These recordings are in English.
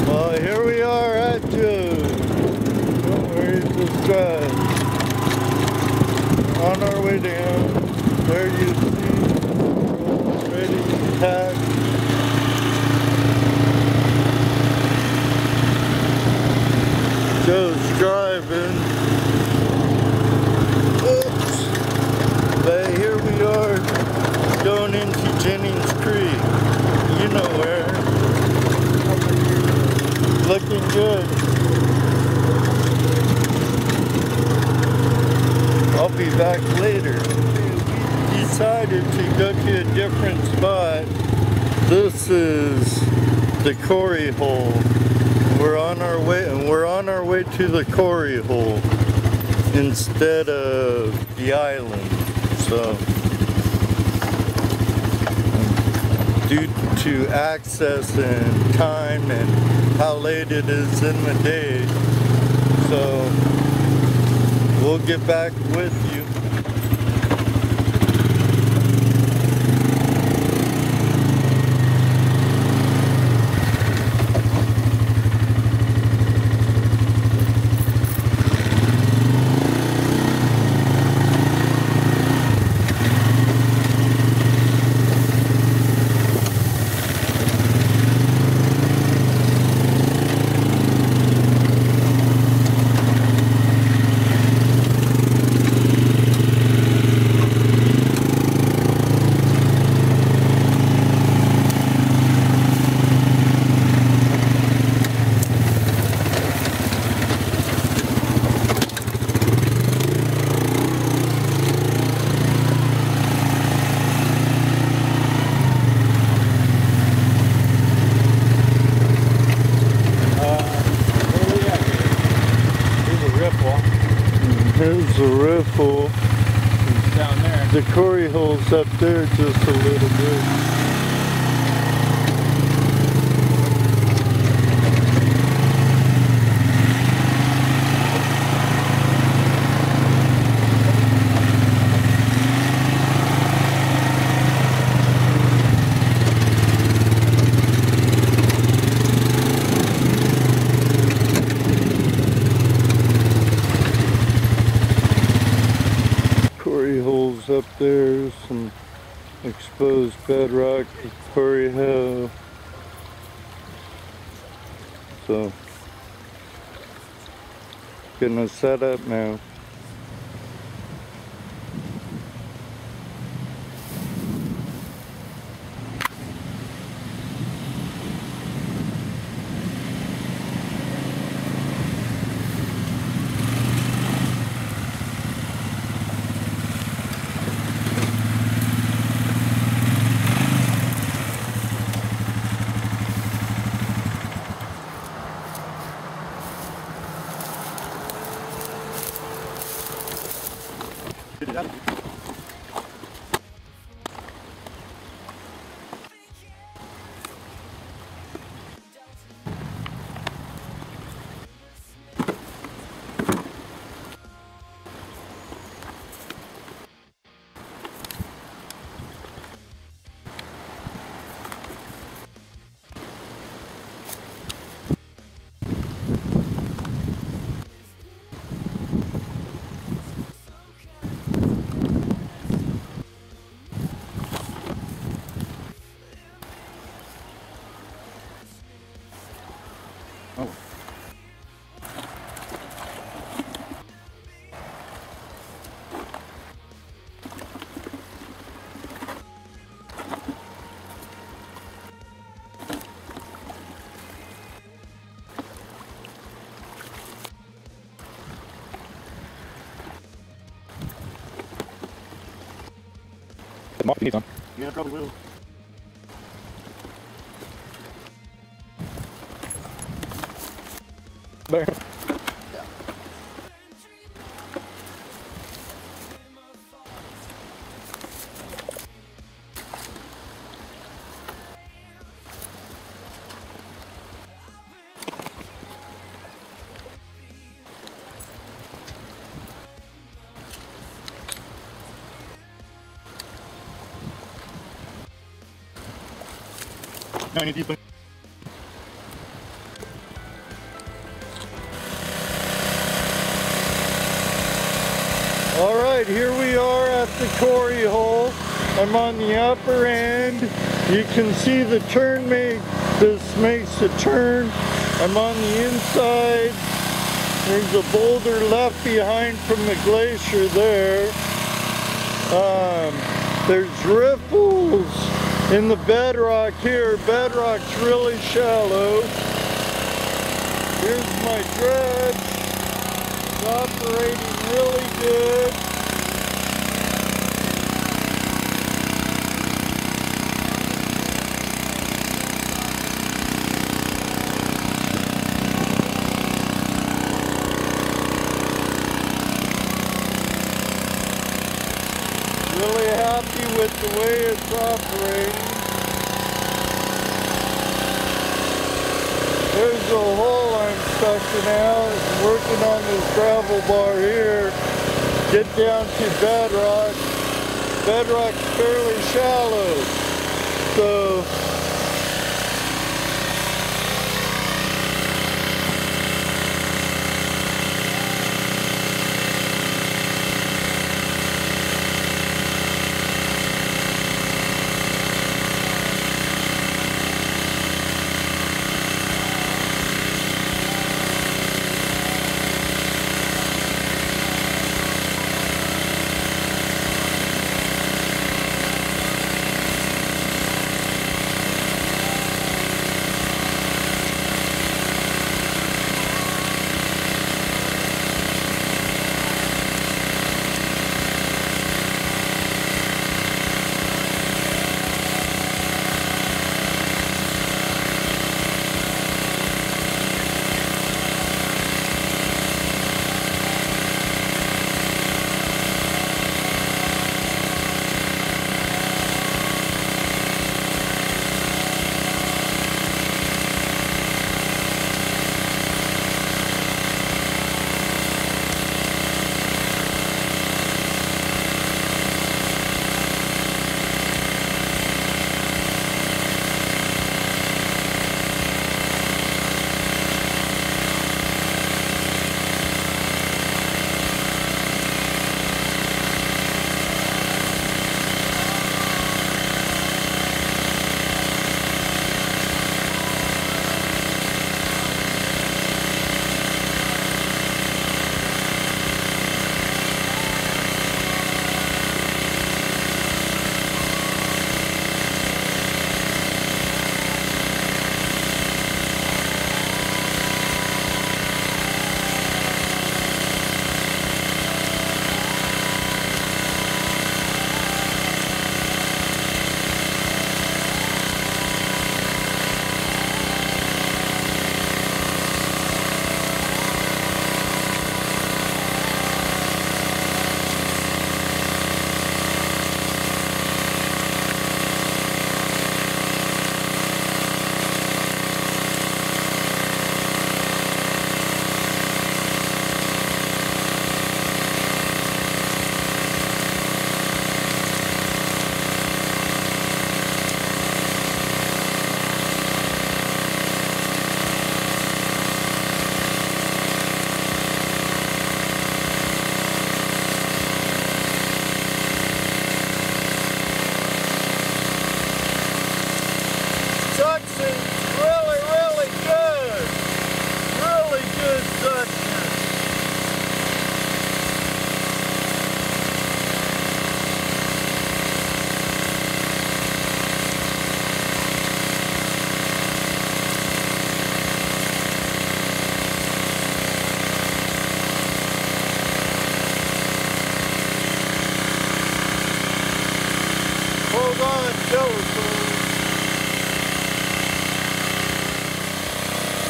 Well, here we are at Joe's. Where's this drive? On our way down. There you see, ready to pack. Joe's driving. Oops. But here we are going into Jennings Creek. You know where. Looking good. I'll be back later. We decided to go to a different spot. This is the quarry hole. We're on our way to the quarry hole instead of the island. So due to access and time and how late it is in the day, so we'll get back with you. Here's the riffle. It's down there. The quarry hole's up there just a little bit. Quarry holes up there, some exposed bedrock, quarry hole. So, getting us set up now. Mark, you need some. Yeah, I probably will. There. Now I need to use All right, here we are at the quarry hole. I'm on the upper end. You can see the turn this makes a turn. I'm on the inside. There's a boulder left behind from the glacier there. There's riffles in the bedrock here. Bedrock's really shallow. Here's my dredge. It's operating really good. Really happy with the way it's operating. There's a hole I'm stuck in out, working on this gravel bar here. Get down to bedrock. Bedrock's fairly shallow, so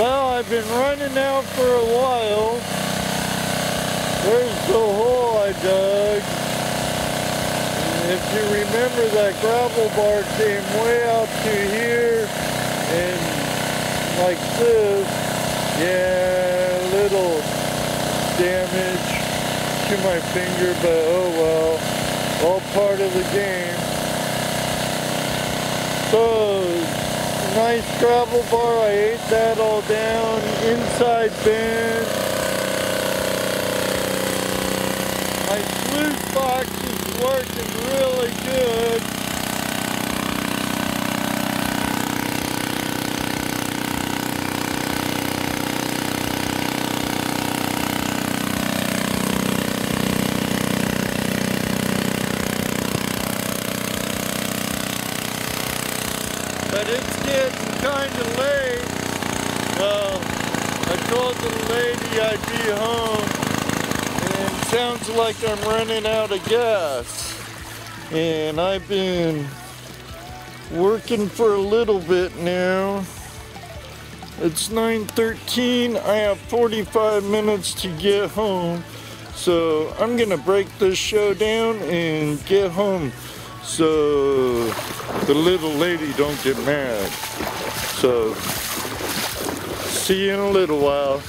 Well, I've been running now for a while. There's the hole I dug. And if you remember, that gravel bar came way out to here and like this. Yeah, a little damage to my finger, but oh well, all part of the game. So nice gravel bar. I ate that all down. Inside bend. My sluice box is working really good. But it's getting kind of late. Well, I told the lady I'd be home, and it sounds like I'm running out of gas. And I've been working for a little bit now. It's 9:13. I have 45 minutes to get home. So I'm gonna break this show down and get home, so the little lady don't get mad. So, see you in a little while.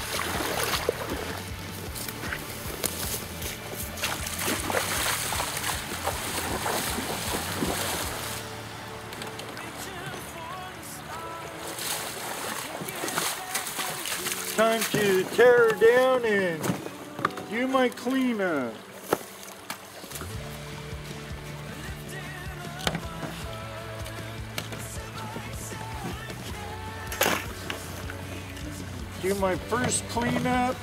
Time to tear her down and do my cleanup. Do my first cleanup.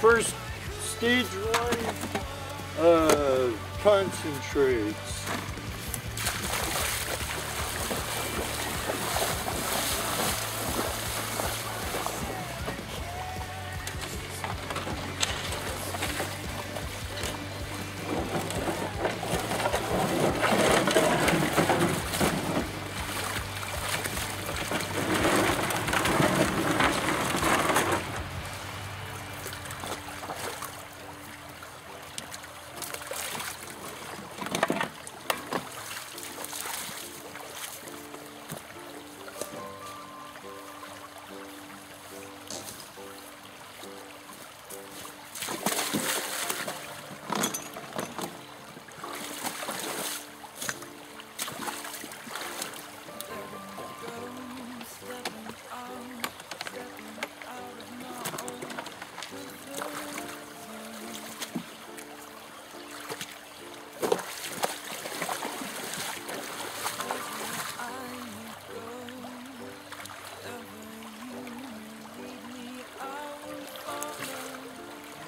First stage 1 concentrates.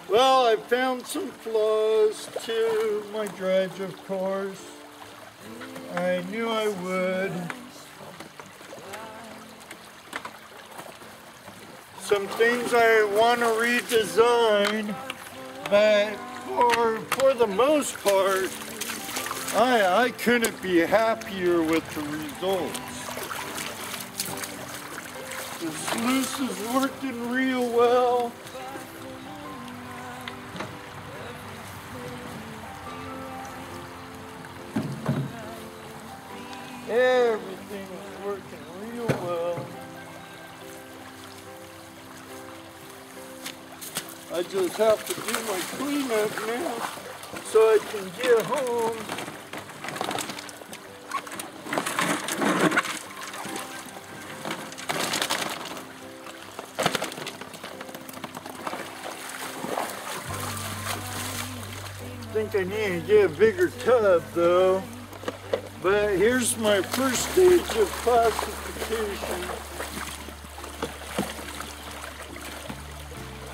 Well, I found some flaws to my dredge, of course. I knew I would. Some things I want to redesign, but for the most part, I couldn't be happier with the results. The sluice is working real well. Everything is working real well. I just have to do my cleanup now so I can get home. I think I need to get a bigger tub though. But here's my first stage of classification.